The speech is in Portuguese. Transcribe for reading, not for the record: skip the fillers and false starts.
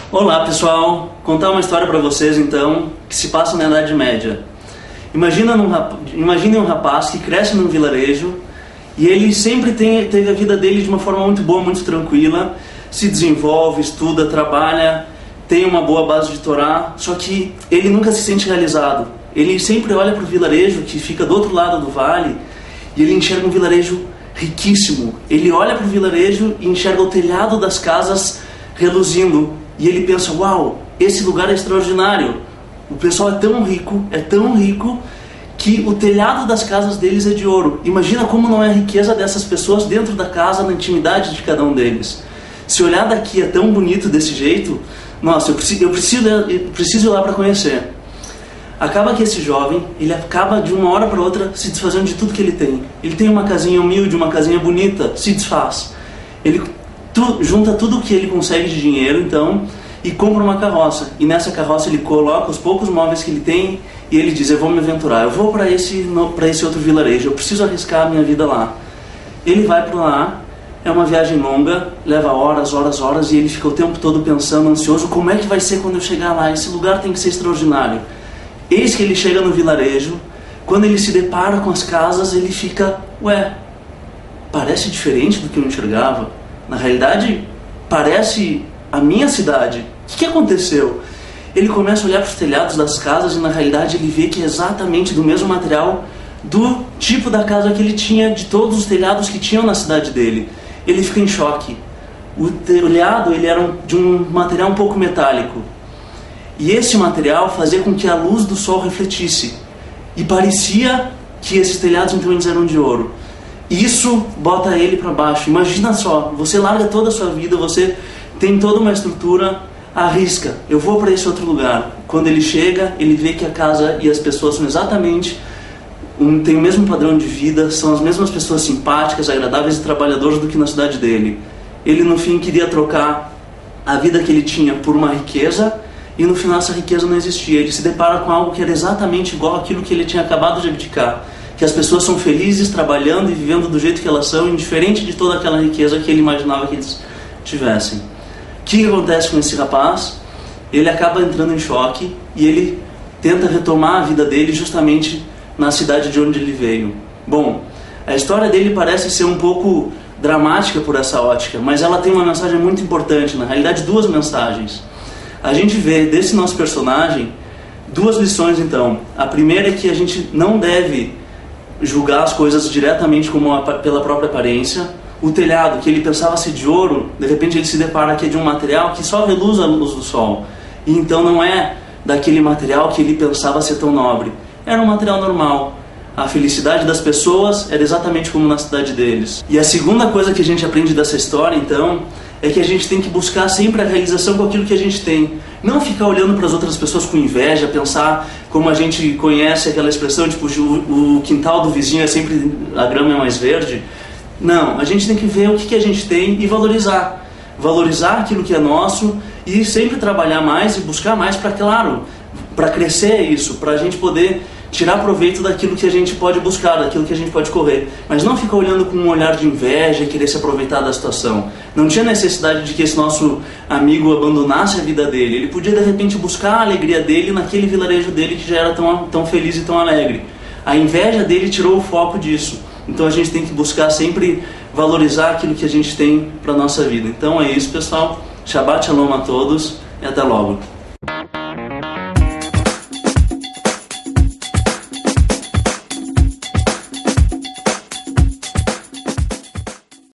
Olá pessoal, contar uma história para vocês então, que se passa na Idade Média. Imaginem um rapaz que cresce num vilarejo e ele sempre teve a vida dele de uma forma muito boa, muito tranquila, se desenvolve, estuda, trabalha, tem uma boa base de Torá, só que ele nunca se sente realizado. Ele sempre olha para o vilarejo que fica do outro lado do vale e ele enxerga um vilarejo riquíssimo. Ele olha para o vilarejo e enxerga o telhado das casas reluzindo. E ele pensa, uau, esse lugar é extraordinário. O pessoal é tão rico, que o telhado das casas deles é de ouro. Imagina como não é a riqueza dessas pessoas dentro da casa, na intimidade de cada um deles. Se olhar daqui é tão bonito desse jeito, nossa, eu preciso ir lá para conhecer. Acaba que esse jovem, ele acaba de uma hora para outra se desfazendo de tudo que ele tem. Ele tem uma casinha humilde, uma casinha bonita, se desfaz. Ele junta tudo o que ele consegue de dinheiro, então, e compra uma carroça. E nessa carroça ele coloca os poucos móveis que ele tem e ele diz, eu vou me aventurar, eu vou para esse outro vilarejo, eu preciso arriscar a minha vida lá. Ele vai para lá, é uma viagem longa, leva horas, e ele fica o tempo todo pensando, ansioso, como é que vai ser quando eu chegar lá? Esse lugar tem que ser extraordinário. Eis que ele chega no vilarejo, quando ele se depara com as casas, ele fica, ué, parece diferente do que eu enxergava. Na realidade, parece a minha cidade. O que aconteceu? Ele começa a olhar para os telhados das casas e na realidade ele vê que é exatamente do mesmo material do tipo da casa que ele tinha, de todos os telhados que tinham na cidade dele. Ele fica em choque. O telhado ele era de um material um pouco metálico. E esse material fazia com que a luz do sol refletisse. E parecia que esses telhados então eles eram de ouro. Isso bota ele para baixo. Imagina só, você larga toda a sua vida, você tem toda uma estrutura, arrisca, eu vou para esse outro lugar. Quando ele chega, ele vê que a casa e as pessoas são exatamente, têm o mesmo padrão de vida, são as mesmas pessoas simpáticas, agradáveis e trabalhadoras do que na cidade dele. Ele no fim queria trocar a vida que ele tinha por uma riqueza e no final essa riqueza não existia. Ele se depara com algo que era exatamente igual àquilo que ele tinha acabado de abdicar. Que as pessoas são felizes, trabalhando e vivendo do jeito que elas são, indiferente de toda aquela riqueza que ele imaginava que eles tivessem. O que acontece com esse rapaz? Ele acaba entrando em choque e ele tenta retomar a vida dele justamente na cidade de onde ele veio. Bom, a história dele parece ser um pouco dramática por essa ótica, mas ela tem uma mensagem muito importante, na realidade duas mensagens. A gente vê desse nosso personagem duas lições então. A primeira é que a gente não deve julgar as coisas diretamente pela própria aparência. O telhado, que ele pensava ser de ouro, de repente ele se depara que é de um material que só reluz a luz do sol. E então não é daquele material que ele pensava ser tão nobre. Era um material normal. A felicidade das pessoas era exatamente como na cidade deles. E a segunda coisa que a gente aprende dessa história, então, é que a gente tem que buscar sempre a realização com aquilo que a gente tem. Não ficar olhando para as outras pessoas com inveja, pensar como a gente conhece aquela expressão, tipo, o quintal do vizinho é sempre, a grama é mais verde. Não, a gente tem que ver o que a gente tem e valorizar. Valorizar aquilo que é nosso e sempre trabalhar mais e buscar mais para, claro, para crescer isso, para a gente poder tirar proveito daquilo que a gente pode buscar, daquilo que a gente pode correr. Mas não ficar olhando com um olhar de inveja e querer se aproveitar da situação. Não tinha necessidade de que esse nosso amigo abandonasse a vida dele. Ele podia de repente buscar a alegria dele naquele vilarejo dele que já era tão feliz e tão alegre. A inveja dele tirou o foco disso. Então a gente tem que buscar sempre valorizar aquilo que a gente tem para a nossa vida. Então é isso, pessoal. Shabbat Shalom a todos e até logo.